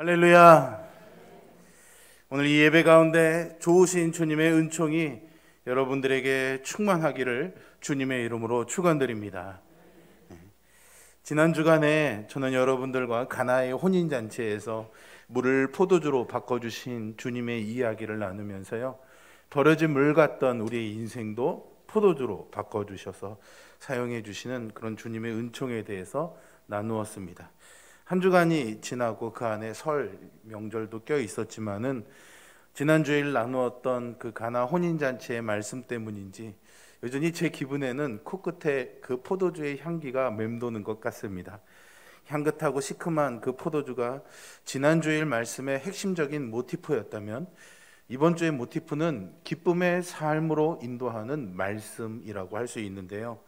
할렐루야. 오늘 이 예배 가운데 좋으신 주님의 은총이 여러분들에게 충만하기를 주님의 이름으로 축원드립니다. 지난 주간에 저는 여러분들과 가나의 혼인잔치에서 물을 포도주로 바꿔주신 주님의 이야기를 나누면서요, 버려진 물 같던 우리의 인생도 포도주로 바꿔주셔서 사용해 주시는 그런 주님의 은총에 대해서 나누었습니다. 한 주간이 지나고 그 안에 설 명절도 껴 있었지만은 지난 주일 나누었던 그 가나 혼인잔치의 말씀 때문인지 여전히 제 기분에는 코끝에 그 포도주의 향기가 맴도는 것 같습니다. 향긋하고 시큼한 그 포도주가 지난 주일 말씀의 핵심적인 모티프였다면 이번 주의 모티프는 기쁨의 삶으로 인도하는 말씀이라고 할 수 있는데요,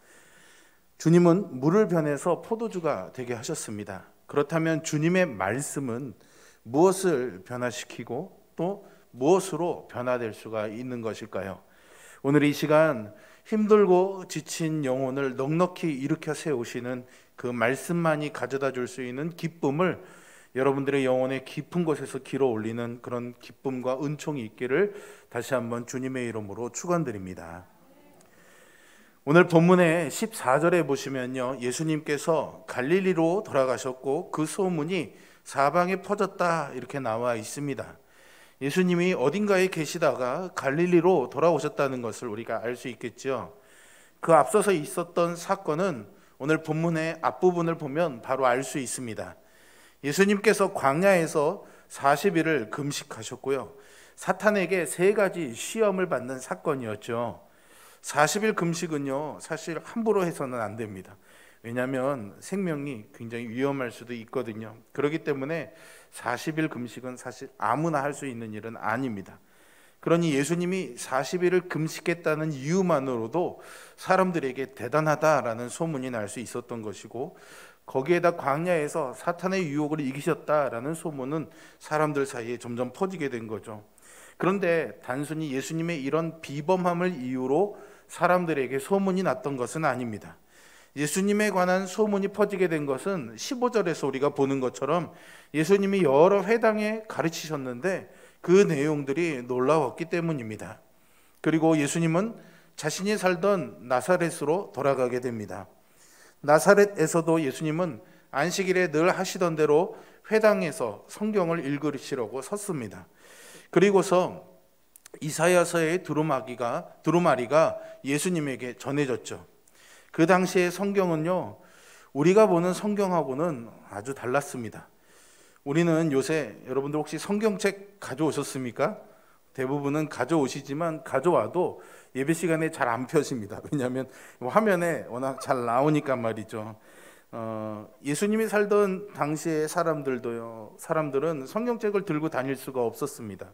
주님은 물을 변해서 포도주가 되게 하셨습니다. 그렇다면 주님의 말씀은 무엇을 변화시키고 또 무엇으로 변화될 수가 있는 것일까요? 오늘 이 시간 힘들고 지친 영혼을 넉넉히 일으켜 세우시는 그 말씀만이 가져다 줄 수 있는 기쁨을 여러분들의 영혼의 깊은 곳에서 길어 올리는 그런 기쁨과 은총이 있기를 다시 한번 주님의 이름으로 축원드립니다. 오늘 본문의 14절에 보시면요, 예수님께서 갈릴리로 돌아가셨고 그 소문이 사방에 퍼졌다 이렇게 나와 있습니다. 예수님이 어딘가에 계시다가 갈릴리로 돌아오셨다는 것을 우리가 알 수 있겠죠. 그 앞서서 있었던 사건은 오늘 본문의 앞부분을 보면 바로 알 수 있습니다. 예수님께서 광야에서 40일을 금식하셨고요, 사탄에게 3가지 시험을 받는 사건이었죠. 40일 금식은요, 사실 함부로 해서는 안 됩니다. 왜냐하면 생명이 굉장히 위험할 수도 있거든요. 그렇기 때문에 40일 금식은 사실 아무나 할 수 있는 일은 아닙니다. 그러니 예수님이 40일을 금식했다는 이유만으로도 사람들에게 대단하다라는 소문이 날 수 있었던 것이고, 거기에다 광야에서 사탄의 유혹을 이기셨다라는 소문은 사람들 사이에 점점 퍼지게 된 거죠. 그런데 단순히 예수님의 이런 비범함을 이유로 사람들에게 소문이 났던 것은 아닙니다. 예수님에 관한 소문이 퍼지게 된 것은 15절에서 우리가 보는 것처럼 예수님이 여러 회당에 가르치셨는데 그 내용들이 놀라웠기 때문입니다. 그리고 예수님은 자신이 살던 나사렛으로 돌아가게 됩니다. 나사렛에서도 예수님은 안식일에 늘 하시던 대로 회당에서 성경을 읽으시려고 섰습니다. 그리고서 이사야서의 두루마리가 예수님에게 전해졌죠. 그 당시의 성경은요, 우리가 보는 성경하고는 아주 달랐습니다. 우리는 요새, 여러분들 혹시 성경책 가져오셨습니까? 대부분은 가져오시지만 가져와도 예배 시간에 잘 안 펴집니다. 왜냐하면 화면에 워낙 잘 나오니까 말이죠. 예수님이 살던 당시의 사람들은 성경책을 들고 다닐 수가 없었습니다.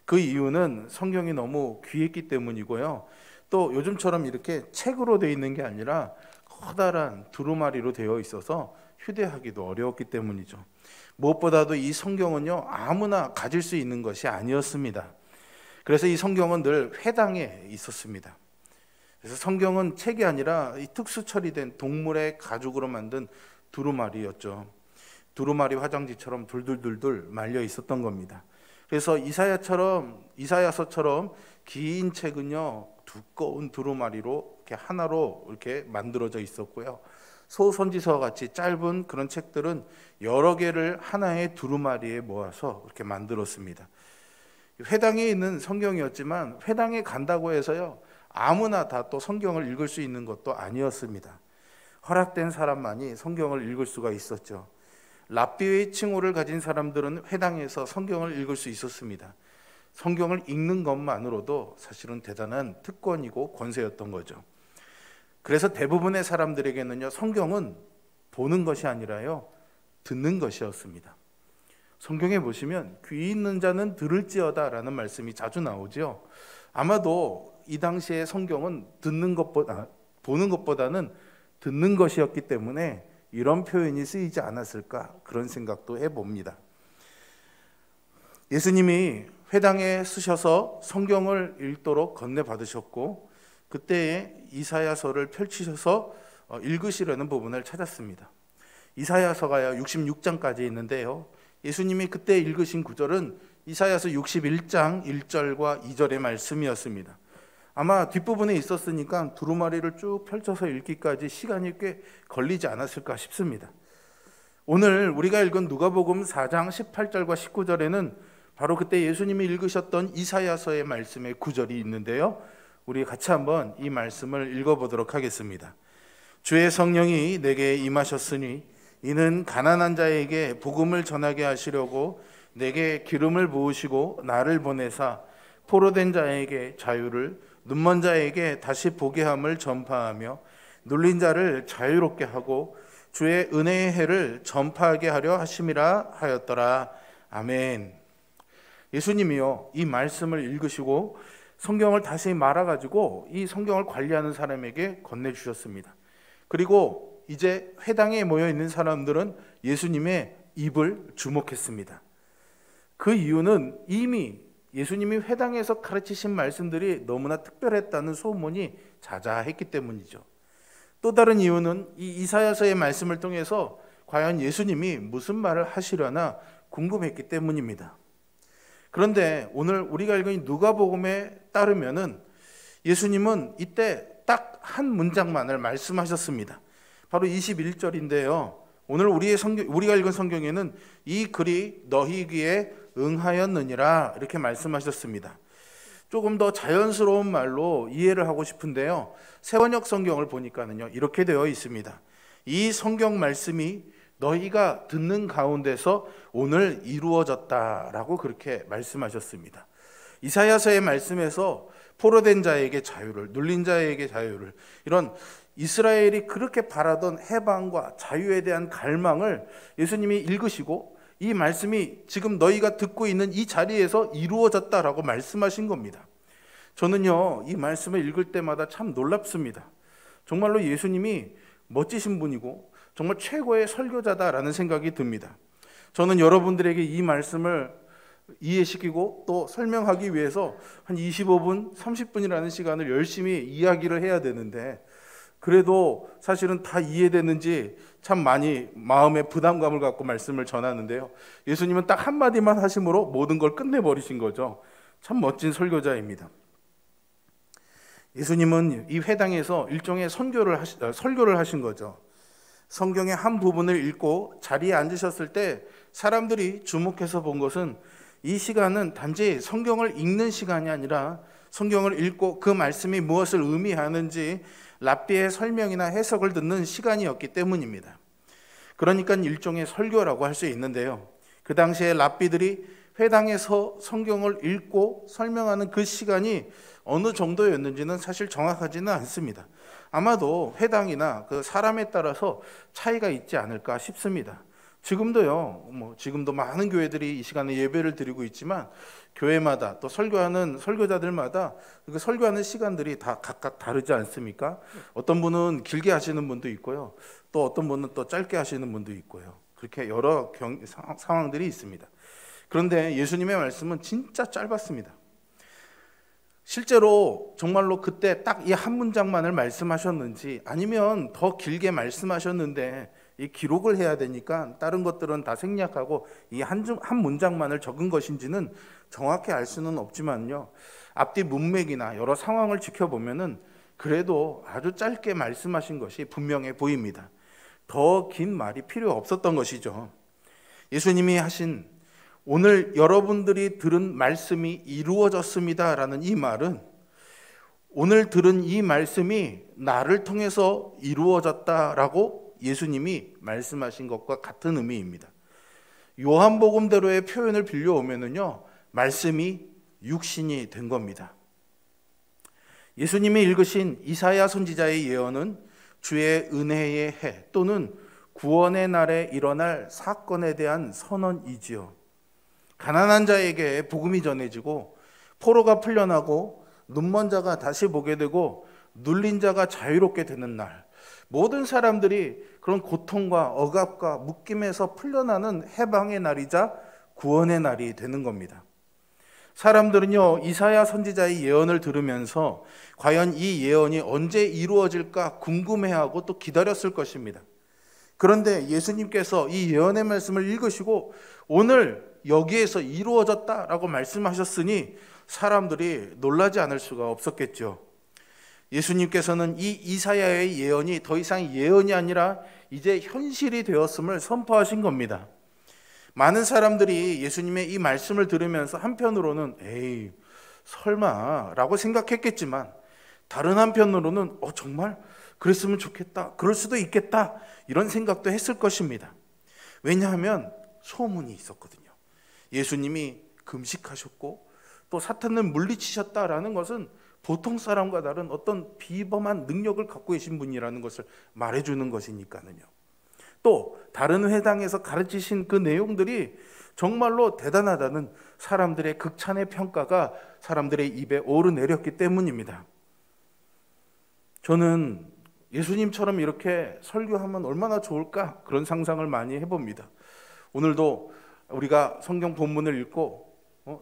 그 이유는 성경이 너무 귀했기 때문이고요, 또 요즘처럼 이렇게 책으로 되어 있는 게 아니라 커다란 두루마리로 되어 있어서 휴대하기도 어려웠기 때문이죠. 무엇보다도 이 성경은요, 아무나 가질 수 있는 것이 아니었습니다. 그래서 이 성경은 늘 회당에 있었습니다. 그래서 성경은 책이 아니라 이 특수 처리된 동물의 가죽으로 만든 두루마리였죠. 두루마리 화장지처럼 둘둘둘둘 말려 있었던 겁니다. 그래서 이사야서처럼 긴 책은요, 두꺼운 두루마리로 이렇게 하나로 이렇게 만들어져 있었고요, 소선지서 같이 짧은 그런 책들은 여러 개를 하나의 두루마리에 모아서 이렇게 만들었습니다. 회당에 있는 성경이었지만 회당에 간다고 해서요, 아무나 다 또 성경을 읽을 수 있는 것도 아니었습니다. 허락된 사람만이 성경을 읽을 수가 있었죠. 랍비의 칭호를 가진 사람들은 회당에서 성경을 읽을 수 있었습니다. 성경을 읽는 것만으로도 사실은 대단한 특권이고 권세였던 거죠. 그래서 대부분의 사람들에게는요, 성경은 보는 것이 아니라요, 듣는 것이었습니다. 성경에 보시면 귀 있는 자는 들을지어다 라는 말씀이 자주 나오죠. 아마도 이 당시의 성경은 보는 것보다는 듣는 것이었기 때문에 이런 표현이 쓰이지 않았을까, 그런 생각도 해봅니다. 예수님이 회당에 쓰셔서 성경을 읽도록 건네받으셨고, 그때에 이사야서를 펼치셔서 읽으시려는 부분을 찾았습니다. 이사야서가 66장까지 있는데요, 예수님이 그때 읽으신 구절은 이사야서 61장 1절과 2절의 말씀이었습니다. 아마 뒷부분에 있었으니까 두루마리를 쭉 펼쳐서 읽기까지 시간이 꽤 걸리지 않았을까 싶습니다. 오늘 우리가 읽은 누가복음 4장 18절과 19절에는 바로 그때 예수님이 읽으셨던 이사야서의 말씀의 구절이 있는데요. 우리 같이 한번 이 말씀을 읽어보도록 하겠습니다. 주의 성령이 내게 임하셨으니 이는 가난한 자에게 복음을 전하게 하시려고 내게 기름을 부으시고 나를 보내사 포로된 자에게 자유를, 눈먼 자에게 다시 보게 함을 전파하며 눌린 자를 자유롭게 하고 주의 은혜의 해를 전파하게 하려 하심이라 하였더라. 아멘. 예수님이요, 이 말씀을 읽으시고 성경을 다시 말아가지고 이 성경을 관리하는 사람에게 건네주셨습니다. 그리고 이제 회당에 모여있는 사람들은 예수님의 입을 주목했습니다. 그 이유는 이미 예수님이 회당에서 가르치신 말씀들이 너무나 특별했다는 소문이 자자했기 때문이죠. 또 다른 이유는 이 이사야서의 말씀을 통해서 과연 예수님이 무슨 말을 하시려나 궁금했기 때문입니다. 그런데 오늘 우리가 읽은 누가복음에 따르면은 예수님은 이때 딱 한 문장만을 말씀하셨습니다. 바로 21절인데요. 오늘 우리가 읽은 성경에는 이 글이 너희 귀에 응하였느니라 이렇게 말씀하셨습니다. 조금 더 자연스러운 말로 이해를 하고 싶은데요. 새번역 성경을 보니까는요, 이렇게 되어 있습니다. 이 성경 말씀이 너희가 듣는 가운데서 오늘 이루어졌다라고 그렇게 말씀하셨습니다. 이사야서의 말씀에서 포로된 자에게 자유를, 눌린 자에게 자유를, 이런 이스라엘이 그렇게 바라던 해방과 자유에 대한 갈망을 예수님이 읽으시고 이 말씀이 지금 너희가 듣고 있는 이 자리에서 이루어졌다라고 말씀하신 겁니다. 저는요, 이 말씀을 읽을 때마다 참 놀랍습니다. 정말로 예수님이 멋지신 분이고 정말 최고의 설교자다라는 생각이 듭니다. 저는 여러분들에게 이 말씀을 이해시키고 또 설명하기 위해서 한 25분, 30분이라는 시간을 열심히 이야기를 해야 되는데 그래도 사실은 다 이해되는지 참 많이 마음의 부담감을 갖고 말씀을 전하는데요. 예수님은 딱 한마디만 하심으로 모든 걸 끝내버리신 거죠. 참 멋진 설교자입니다. 예수님은 이 회당에서 일종의 설교를 하신 거죠. 성경의 한 부분을 읽고 자리에 앉으셨을 때 사람들이 주목해서 본 것은 이 시간은 단지 성경을 읽는 시간이 아니라 성경을 읽고 그 말씀이 무엇을 의미하는지 랍비의 설명이나 해석을 듣는 시간이었기 때문입니다. 그러니까 일종의 설교라고 할 수 있는데요. 그 당시에 랍비들이 회당에서 성경을 읽고 설명하는 그 시간이 어느 정도였는지는 사실 정확하지는 않습니다. 아마도 회당이나 그 사람에 따라서 차이가 있지 않을까 싶습니다. 지금도요, 지금도 많은 교회들이 이 시간에 예배를 드리고 있지만 교회마다 또 설교하는 설교자들마다 그 설교하는 시간들이 다 각각 다르지 않습니까? 어떤 분은 길게 하시는 분도 있고요, 또 어떤 분은 또 짧게 하시는 분도 있고요. 그렇게 여러 상황들이 있습니다. 그런데 예수님의 말씀은 진짜 짧았습니다. 실제로 정말로 그때 딱 이 한 문장만을 말씀하셨는지 아니면 더 길게 말씀하셨는데 이 기록을 해야 되니까 다른 것들은 다 생략하고 이 한 문장만을 적은 것인지는 정확히 알 수는 없지만요, 앞뒤 문맥이나 여러 상황을 지켜보면은 그래도 아주 짧게 말씀하신 것이 분명해 보입니다. 더 긴 말이 필요 없었던 것이죠. 예수님이 하신 오늘 여러분들이 들은 말씀이 이루어졌습니다라는 이 말은 오늘 들은 이 말씀이 나를 통해서 이루어졌다라고 예수님이 말씀하신 것과 같은 의미입니다. 요한복음대로의 표현을 빌려오면은요, 말씀이 육신이 된 겁니다. 예수님이 읽으신 이사야 선지자의 예언은 주의 은혜의 해 또는 구원의 날에 일어날 사건에 대한 선언이지요. 가난한 자에게 복음이 전해지고 포로가 풀려나고 눈먼 자가 다시 보게 되고 눌린 자가 자유롭게 되는 날, 모든 사람들이 그런 고통과 억압과 묶임에서 풀려나는 해방의 날이자 구원의 날이 되는 겁니다. 사람들은요, 이사야 선지자의 예언을 들으면서 과연 이 예언이 언제 이루어질까 궁금해하고 또 기다렸을 것입니다. 그런데 예수님께서 이 예언의 말씀을 읽으시고 오늘 여기에서 이루어졌다라고 말씀하셨으니 사람들이 놀라지 않을 수가 없었겠죠. 예수님께서는 이 이사야의 예언이 더 이상 예언이 아니라 이제 현실이 되었음을 선포하신 겁니다. 많은 사람들이 예수님의 이 말씀을 들으면서 한편으로는 에이 설마 라고 생각했겠지만 다른 한편으로는 정말 그랬으면 좋겠다, 그럴 수도 있겠다, 이런 생각도 했을 것입니다. 왜냐하면 소문이 있었거든요. 예수님이 금식하셨고 또 사탄을 물리치셨다라는 것은 보통 사람과 다른 어떤 비범한 능력을 갖고 계신 분이라는 것을 말해주는 것이니까요. 또 다른 회당에서 가르치신 그 내용들이 정말로 대단하다는 사람들의 극찬의 평가가 사람들의 입에 오르내렸기 때문입니다. 저는 예수님처럼 이렇게 설교하면 얼마나 좋을까, 그런 상상을 많이 해봅니다. 오늘도 우리가 성경 본문을 읽고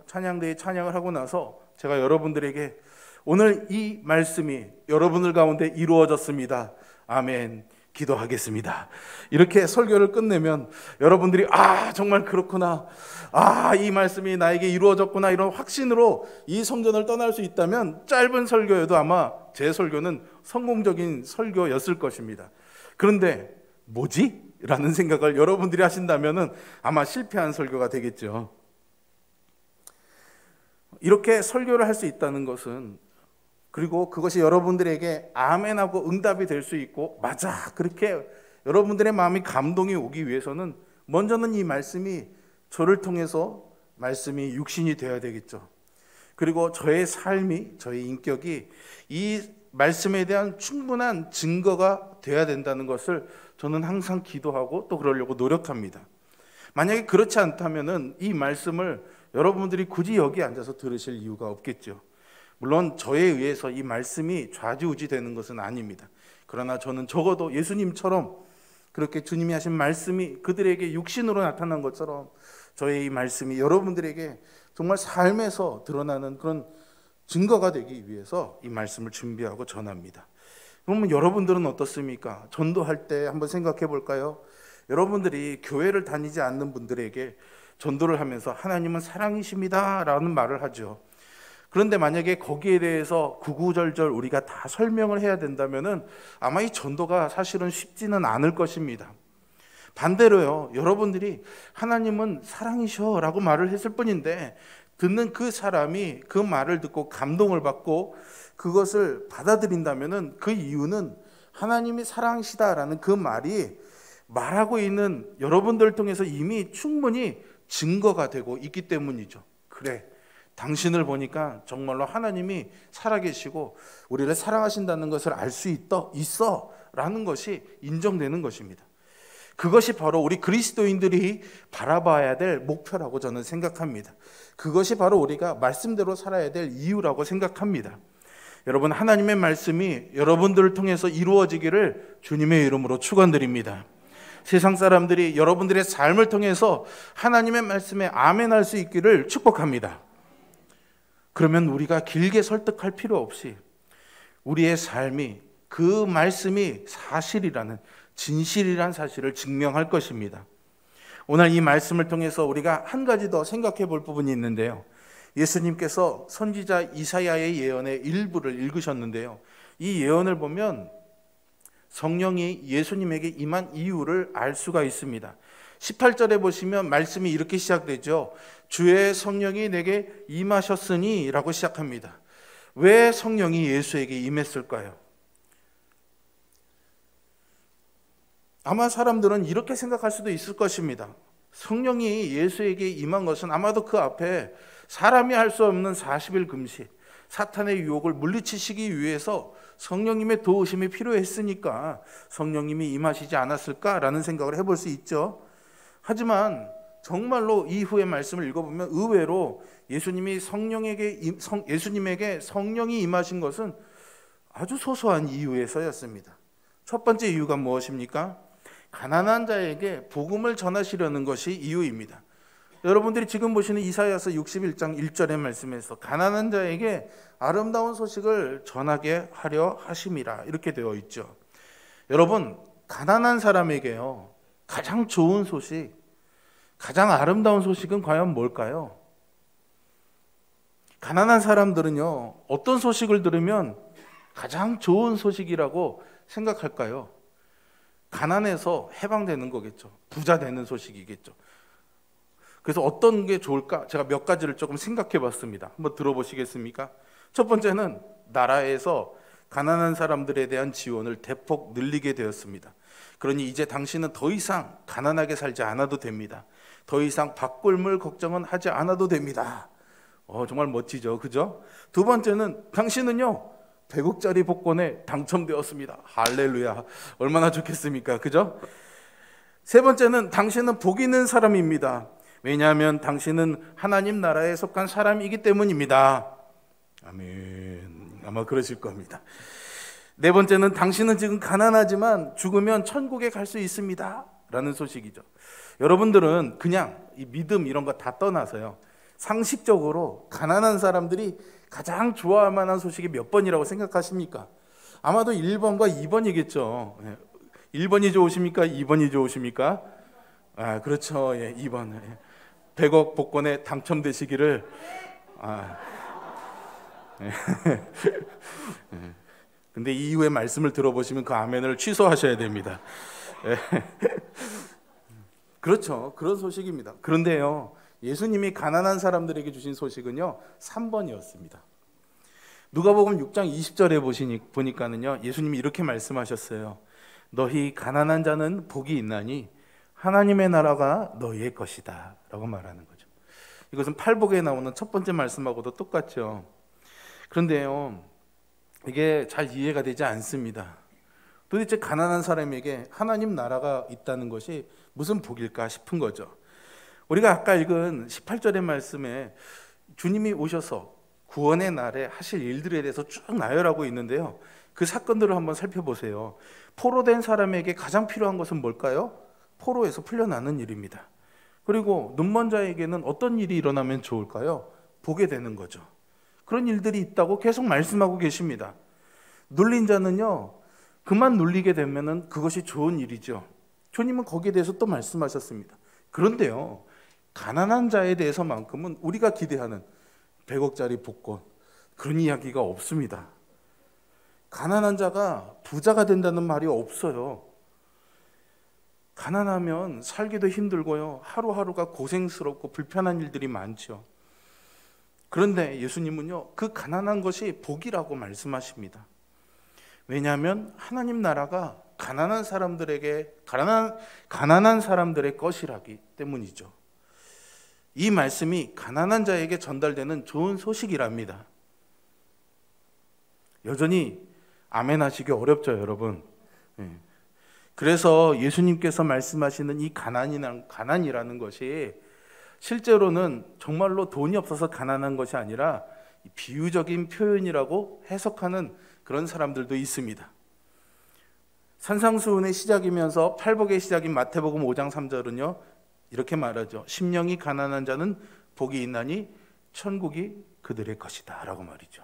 찬양대에 찬양을 하고 나서 제가 여러분들에게 오늘 이 말씀이 여러분들 가운데 이루어졌습니다, 아멘, 기도하겠습니다, 이렇게 설교를 끝내면 여러분들이 정말 그렇구나, 이 말씀이 나에게 이루어졌구나, 이런 확신으로 이 성전을 떠날 수 있다면 짧은 설교여도 아마 제 설교는 성공적인 설교였을 것입니다. 그런데 뭐지? 라는 생각을 여러분들이 하신다면 아마 실패한 설교가 되겠죠. 이렇게 설교를 할 수 있다는 것은, 그리고 그것이 여러분들에게 아멘하고 응답이 될 수 있고 맞아, 그렇게 여러분들의 마음이 감동이 오기 위해서는 먼저는 이 말씀이 저를 통해서 말씀이 육신이 되어야 되겠죠. 그리고 저의 삶이, 저의 인격이 이 말씀에 대한 충분한 증거가 되어야 된다는 것을 저는 항상 기도하고 또 그러려고 노력합니다. 만약에 그렇지 않다면 이 말씀을 여러분들이 굳이 여기 앉아서 들으실 이유가 없겠죠. 물론 저에 의해서 이 말씀이 좌지우지 되는 것은 아닙니다. 그러나 저는 적어도 예수님처럼 그렇게 주님이 하신 말씀이 그들에게 육신으로 나타난 것처럼 저의 이 말씀이 여러분들에게 정말 삶에서 드러나는 그런 증거가 되기 위해서 이 말씀을 준비하고 전합니다. 그러면 여러분들은 어떻습니까? 전도할 때 한번 생각해 볼까요? 여러분들이 교회를 다니지 않는 분들에게 전도를 하면서 하나님은 사랑이십니다 라는 말을 하죠. 그런데 만약에 거기에 대해서 구구절절 우리가 다 설명을 해야 된다면 아마 이 전도가 사실은 쉽지는 않을 것입니다. 반대로요, 여러분들이 하나님은 사랑이셔 라고 말을 했을 뿐인데 듣는 그 사람이 그 말을 듣고 감동을 받고 그것을 받아들인다면 그 이유는 하나님이 사랑이시다라는 그 말이 말하고 있는 여러분들을 통해서 이미 충분히 증거가 되고 있기 때문이죠. 그래, 당신을 보니까 정말로 하나님이 살아계시고 우리를 사랑하신다는 것을 알 수 있어 라는 것이 인정되는 것입니다. 그것이 바로 우리 그리스도인들이 바라봐야 될 목표라고 저는 생각합니다. 그것이 바로 우리가 말씀대로 살아야 될 이유라고 생각합니다. 여러분, 하나님의 말씀이 여러분들을 통해서 이루어지기를 주님의 이름으로 축원드립니다. 세상 사람들이 여러분들의 삶을 통해서 하나님의 말씀에 아멘할 수 있기를 축복합니다. 그러면 우리가 길게 설득할 필요 없이 우리의 삶이 그 말씀이 사실이라는, 진실이라는 사실을 증명할 것입니다. 오늘 이 말씀을 통해서 우리가 한 가지 더 생각해 볼 부분이 있는데요. 예수님께서 선지자 이사야의 예언의 일부를 읽으셨는데요. 이 예언을 보면 성령이 예수님에게 임한 이유를 알 수가 있습니다. 18절에 보시면 말씀이 이렇게 시작되죠. 주의 성령이 내게 임하셨으니 라고 시작합니다. 왜 성령이 예수에게 임했을까요? 아마 사람들은 이렇게 생각할 수도 있을 것입니다. 성령이 예수에게 임한 것은 아마도 그 앞에 사람이 할 수 없는 40일 금식, 사탄의 유혹을 물리치시기 위해서 성령님의 도우심이 필요했으니까 성령님이 임하시지 않았을까라는 생각을 해볼 수 있죠. 하지만 정말로 이후의 말씀을 읽어보면 의외로 예수님에게 성령이 임하신 것은 아주 소소한 이유에서였습니다. 첫 번째 이유가 무엇입니까? 가난한 자에게 복음을 전하시려는 것이 이유입니다. 여러분들이 지금 보시는 이사야서 61장 1절의 말씀에서 가난한 자에게 아름다운 소식을 전하게 하려 하심이라 이렇게 되어 있죠. 여러분, 가난한 사람에게요, 가장 좋은 소식, 가장 아름다운 소식은 과연 뭘까요? 가난한 사람들은요, 어떤 소식을 들으면 가장 좋은 소식이라고 생각할까요? 가난해서 해방되는 거겠죠. 부자 되는 소식이겠죠. 그래서 어떤 게 좋을까? 제가 몇 가지를 조금 생각해 봤습니다. 한번 들어보시겠습니까? 첫 번째는 나라에서 가난한 사람들에 대한 지원을 대폭 늘리게 되었습니다. 그러니 이제 당신은 더 이상 가난하게 살지 않아도 됩니다. 더 이상 밥굶을 걱정은 하지 않아도 됩니다. 정말 멋지죠, 그죠? 두 번째는 당신은요 100억짜리 복권에 당첨되었습니다. 할렐루야, 얼마나 좋겠습니까, 그죠? 세 번째는 당신은 복 있는 사람입니다. 왜냐하면 당신은 하나님 나라에 속한 사람이기 때문입니다. 아멘. 아마 그러실 겁니다. 네 번째는 당신은 지금 가난하지만 죽으면 천국에 갈 수 있습니다 라는 소식이죠. 여러분들은 그냥 이 믿음 이런 거 다 떠나서요, 상식적으로 가난한 사람들이 가장 좋아할 만한 소식이 몇 번이라고 생각하십니까? 아마도 1번과 2번이겠죠. 1번이 좋으십니까? 2번이 좋으십니까? 그렇죠. 2번. 100억 복권에 당첨되시기를. 근데 이후에 말씀을 들어보시면 그 아멘을 취소하셔야 됩니다. 그렇죠. 그런 소식입니다. 그런데요, 예수님이 가난한 사람들에게 주신 소식은요 3번이었습니다. 누가복음 6장 20절에 보니까는요, 예수님이 이렇게 말씀하셨어요. 너희 가난한 자는 복이 있나니 하나님의 나라가 너희의 것이다 라고 말하는 거죠. 이것은 팔복에 나오는 첫 번째 말씀하고도 똑같죠. 그런데요, 이게 잘 이해가 되지 않습니다. 도대체 가난한 사람에게 하나님 나라가 있다는 것이 무슨 복일까 싶은 거죠. 우리가 아까 읽은 18절의 말씀에 주님이 오셔서 구원의 날에 하실 일들에 대해서 쭉 나열하고 있는데요, 그 사건들을 한번 살펴보세요. 포로된 사람에게 가장 필요한 것은 뭘까요? 포로에서 풀려나는 일입니다. 그리고 눈먼 자에게는 어떤 일이 일어나면 좋을까요? 보게 되는 거죠. 그런 일들이 있다고 계속 말씀하고 계십니다. 눌린 자는요, 그만 눌리게 되면은 그것이 좋은 일이죠. 주님은 거기에 대해서 또 말씀하셨습니다. 그런데요, 가난한 자에 대해서만큼은 우리가 기대하는 100억짜리 복권, 그런 이야기가 없습니다. 가난한 자가 부자가 된다는 말이 없어요. 가난하면 살기도 힘들고요, 하루하루가 고생스럽고 불편한 일들이 많죠. 그런데 예수님은요, 그 가난한 것이 복이라고 말씀하십니다. 왜냐하면 하나님 나라가 가난한 사람들의 것이라기 때문이죠. 이 말씀이 가난한 자에게 전달되는 좋은 소식이랍니다. 여전히 아멘 하시기 어렵죠, 여러분. 그래서 예수님께서 말씀하시는 이 가난이라는 것이 실제로는 정말로 돈이 없어서 가난한 것이 아니라 비유적인 표현이라고 해석하는 그런 사람들도 있습니다. 산상수훈의 시작이면서 팔복의 시작인 마태복음 5장 3절은요 이렇게 말하죠. 심령이 가난한 자는 복이 있나니 천국이 그들의 것이다 라고 말이죠.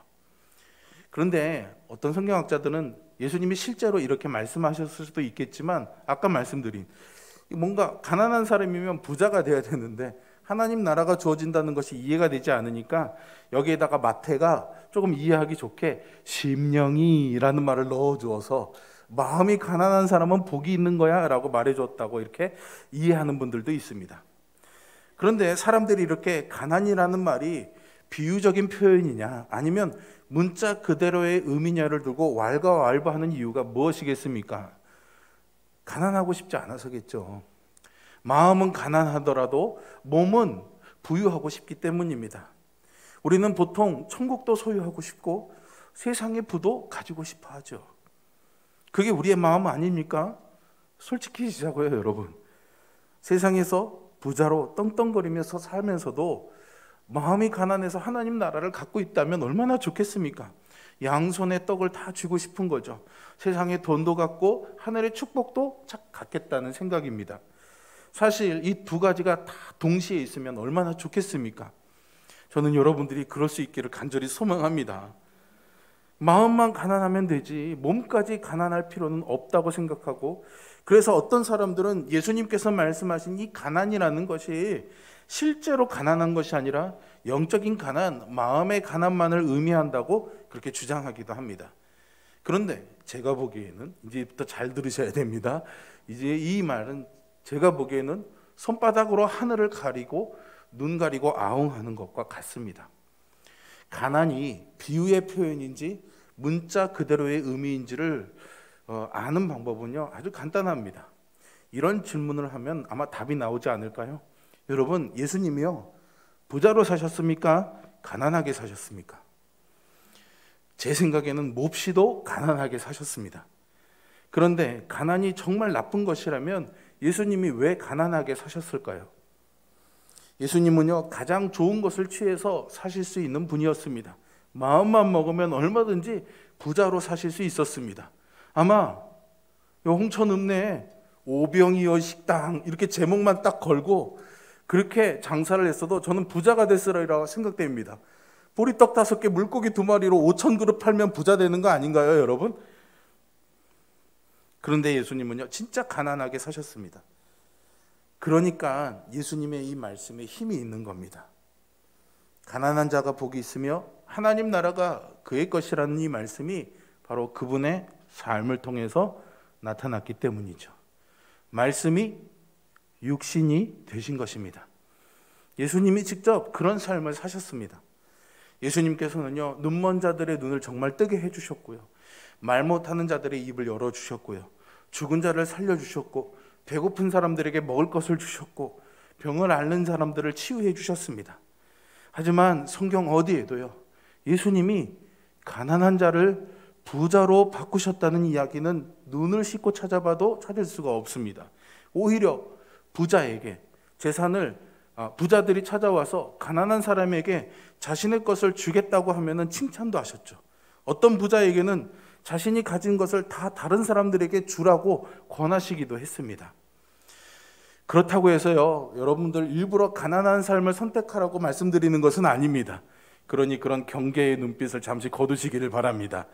그런데 어떤 성경학자들은 예수님이 실제로 이렇게 말씀하셨을 수도 있겠지만, 아까 말씀드린 뭔가 가난한 사람이면 부자가 돼야 되는데 하나님 나라가 주어진다는 것이 이해가 되지 않으니까 여기에다가 마태가 조금 이해하기 좋게 심령이라는 말을 넣어주어서 마음이 가난한 사람은 복이 있는 거야 라고 말해줬다고 이렇게 이해하는 분들도 있습니다. 그런데 사람들이 이렇게 가난이라는 말이 비유적인 표현이냐 아니면 문자 그대로의 의미냐를 두고 왈가왈부하는 이유가 무엇이겠습니까? 가난하고 싶지 않아서겠죠. 마음은 가난하더라도 몸은 부유하고 싶기 때문입니다. 우리는 보통 천국도 소유하고 싶고 세상의 부도 가지고 싶어 하죠. 그게 우리의 마음 아닙니까? 솔직히시자고요, 여러분. 세상에서 부자로 떵떵거리면서 살면서도 마음이 가난해서 하나님 나라를 갖고 있다면 얼마나 좋겠습니까? 양손에 떡을 다 쥐고 싶은 거죠. 세상에 돈도 갖고 하늘의 축복도 갖겠다는 생각입니다. 사실 이 두 가지가 다 동시에 있으면 얼마나 좋겠습니까? 저는 여러분들이 그럴 수 있기를 간절히 소망합니다. 마음만 가난하면 되지 몸까지 가난할 필요는 없다고 생각하고, 그래서 어떤 사람들은 예수님께서 말씀하신 이 가난이라는 것이 실제로 가난한 것이 아니라 영적인 가난, 마음의 가난만을 의미한다고 그렇게 주장하기도 합니다. 그런데 제가 보기에는, 이제부터 잘 들으셔야 됩니다. 이제 이 말은 제가 보기에는 손바닥으로 하늘을 가리고 눈 가리고 아웅하는 것과 같습니다. 가난이 비유의 표현인지 문자 그대로의 의미인지를 아는 방법은요, 아주 간단합니다. 이런 질문을 하면 아마 답이 나오지 않을까요? 여러분, 예수님이요, 부자로 사셨습니까? 가난하게 사셨습니까? 제 생각에는 몹시도 가난하게 사셨습니다. 그런데 가난이 정말 나쁜 것이라면 예수님이 왜 가난하게 사셨을까요? 예수님은요, 가장 좋은 것을 취해서 사실 수 있는 분이었습니다. 마음만 먹으면 얼마든지 부자로 사실 수 있었습니다. 아마 홍천읍내에 오병이어 식당 이렇게 제목만 딱 걸고 그렇게 장사를 했어도 저는 부자가 됐으리라고 생각됩니다. 보리떡 5개, 물고기 2마리로 5,000그릇 팔면 부자 되는 거 아닌가요, 여러분? 그런데 예수님은요, 진짜 가난하게 사셨습니다. 그러니까 예수님의 이 말씀에 힘이 있는 겁니다. 가난한 자가 복이 있으며 하나님 나라가 그의 것이라는 이 말씀이 바로 그분의 삶을 통해서 나타났기 때문이죠. 말씀이 육신이 되신 것입니다. 예수님이 직접 그런 삶을 사셨습니다. 예수님께서는요, 눈먼 자들의 눈을 정말 뜨게 해주셨고요, 말 못하는 자들의 입을 열어주셨고요, 죽은 자를 살려주셨고, 배고픈 사람들에게 먹을 것을 주셨고, 병을 앓는 사람들을 치유해 주셨습니다. 하지만 성경 어디에도요, 예수님이 가난한 자를 부자로 바꾸셨다는 이야기는 눈을 씻고 찾아봐도 찾을 수가 없습니다. 오히려 부자에게 재산을 부자들이 찾아와서 가난한 사람에게 자신의 것을 주겠다고 하면은 칭찬도 하셨죠. 어떤 부자에게는 자신이 가진 것을 다 다른 사람들에게 주라고 권하시기도 했습니다. 그렇다고 해서요, 여러분들 일부러 가난한 삶을 선택하라고 말씀드리는 것은 아닙니다. 그러니 그런 경계의 눈빛을 잠시 거두시기를 바랍니다.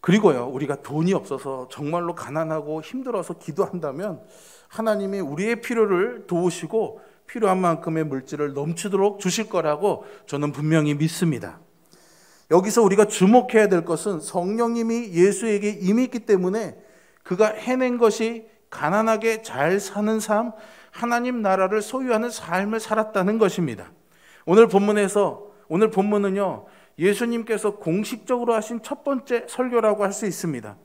그리고요, 우리가 돈이 없어서 정말로 가난하고 힘들어서 기도한다면 하나님이 우리의 필요를 도우시고 필요한 만큼의 물질을 넘치도록 주실 거라고 저는 분명히 믿습니다. 여기서 우리가 주목해야 될 것은 성령님이 예수에게 임했기 때문에 그가 해낸 것이 가난하게 잘 사는 삶, 하나님 나라를 소유하는 삶을 살았다는 것입니다. 오늘 본문은요, 예수님께서 공식적으로 하신 첫 번째 설교라고 할 수 있습니다.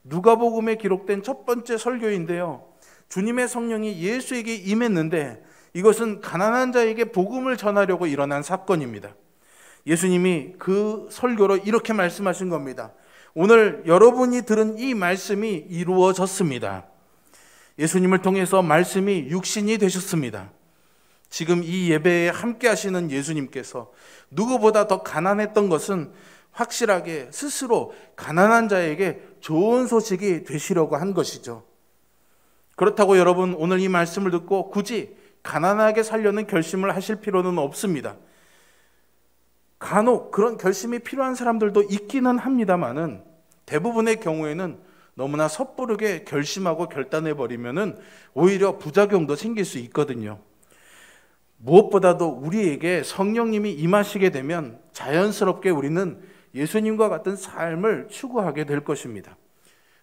누가복음에 기록된 첫 번째 설교인데요, 주님의 성령이 예수에게 임했는데 이것은 가난한 자에게 복음을 전하려고 일어난 사건입니다. 예수님이 그 설교로 이렇게 말씀하신 겁니다. 오늘 여러분이 들은 이 말씀이 이루어졌습니다. 예수님을 통해서 말씀이 육신이 되셨습니다. 지금 이 예배에 함께 하시는 예수님께서 누구보다 더 가난했던 것은 확실하게 스스로 가난한 자에게 좋은 소식이 되시려고 한 것이죠. 그렇다고 여러분, 오늘 이 말씀을 듣고 굳이 가난하게 살려는 결심을 하실 필요는 없습니다. 간혹 그런 결심이 필요한 사람들도 있기는 합니다만은 대부분의 경우에는 너무나 섣부르게 결심하고 결단해버리면은 오히려 부작용도 생길 수 있거든요. 무엇보다도 우리에게 성령님이 임하시게 되면 자연스럽게 우리는 예수님과 같은 삶을 추구하게 될 것입니다.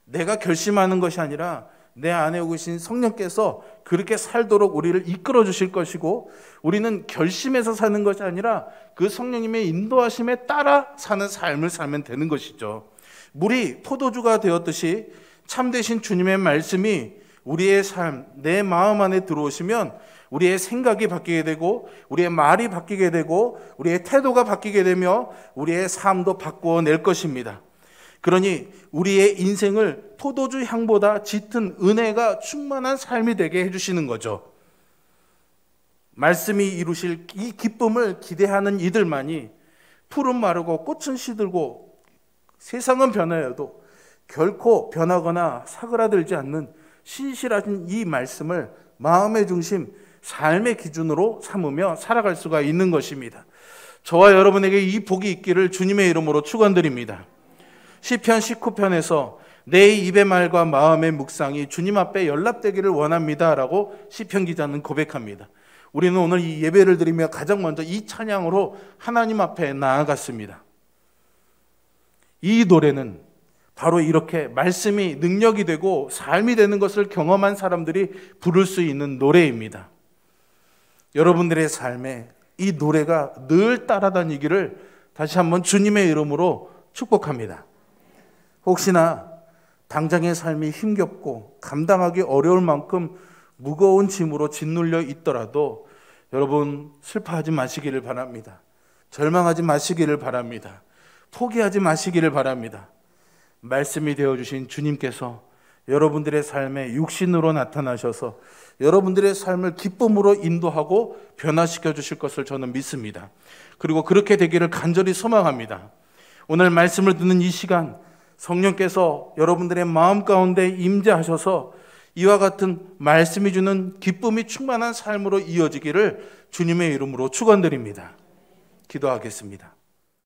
내가 결심하는 것이 아니라 내 안에 오신 성령께서 그렇게 살도록 우리를 이끌어 주실 것이고, 우리는 결심해서 사는 것이 아니라 그 성령님의 인도하심에 따라 사는 삶을 살면 되는 것이죠. 물이 포도주가 되었듯이 참되신 주님의 말씀이 우리의 삶, 내 마음 안에 들어오시면 우리의 생각이 바뀌게 되고, 우리의 말이 바뀌게 되고, 우리의 태도가 바뀌게 되며 우리의 삶도 바꾸어낼 것입니다. 그러니 우리의 인생을 포도주 향보다 짙은 은혜가 충만한 삶이 되게 해주시는 거죠. 말씀이 이루실 이 기쁨을 기대하는 이들만이 풀은 마르고 꽃은 시들고 세상은 변하여도 결코 변하거나 사그라들지 않는 신실하신 이 말씀을 마음의 중심, 삶의 기준으로 삼으며 살아갈 수가 있는 것입니다. 저와 여러분에게 이 복이 있기를 주님의 이름으로 축원드립니다. 시편 19편에서 내 입의 말과 마음의 묵상이 주님 앞에 연락되기를 원합니다라고 시편 기자는 고백합니다. 우리는 오늘 이 예배를 드리며 가장 먼저 이 찬양으로 하나님 앞에 나아갔습니다. 이 노래는 바로 이렇게 말씀이 능력이 되고 삶이 되는 것을 경험한 사람들이 부를 수 있는 노래입니다. 여러분들의 삶에 이 노래가 늘 따라다니기를 다시 한번 주님의 이름으로 축복합니다. 혹시나 당장의 삶이 힘겹고 감당하기 어려울 만큼 무거운 짐으로 짓눌려 있더라도 여러분 슬퍼하지 마시기를 바랍니다. 절망하지 마시기를 바랍니다. 포기하지 마시기를 바랍니다. 말씀이 되어주신 주님께서 여러분들의 삶에 육신으로 나타나셔서 여러분들의 삶을 기쁨으로 인도하고 변화시켜 주실 것을 저는 믿습니다. 그리고 그렇게 되기를 간절히 소망합니다. 오늘 말씀을 듣는 이 시간 성령께서 여러분들의 마음 가운데 임재하셔서 이와 같은 말씀이 주는 기쁨이 충만한 삶으로 이어지기를 주님의 이름으로 축원드립니다. 기도하겠습니다.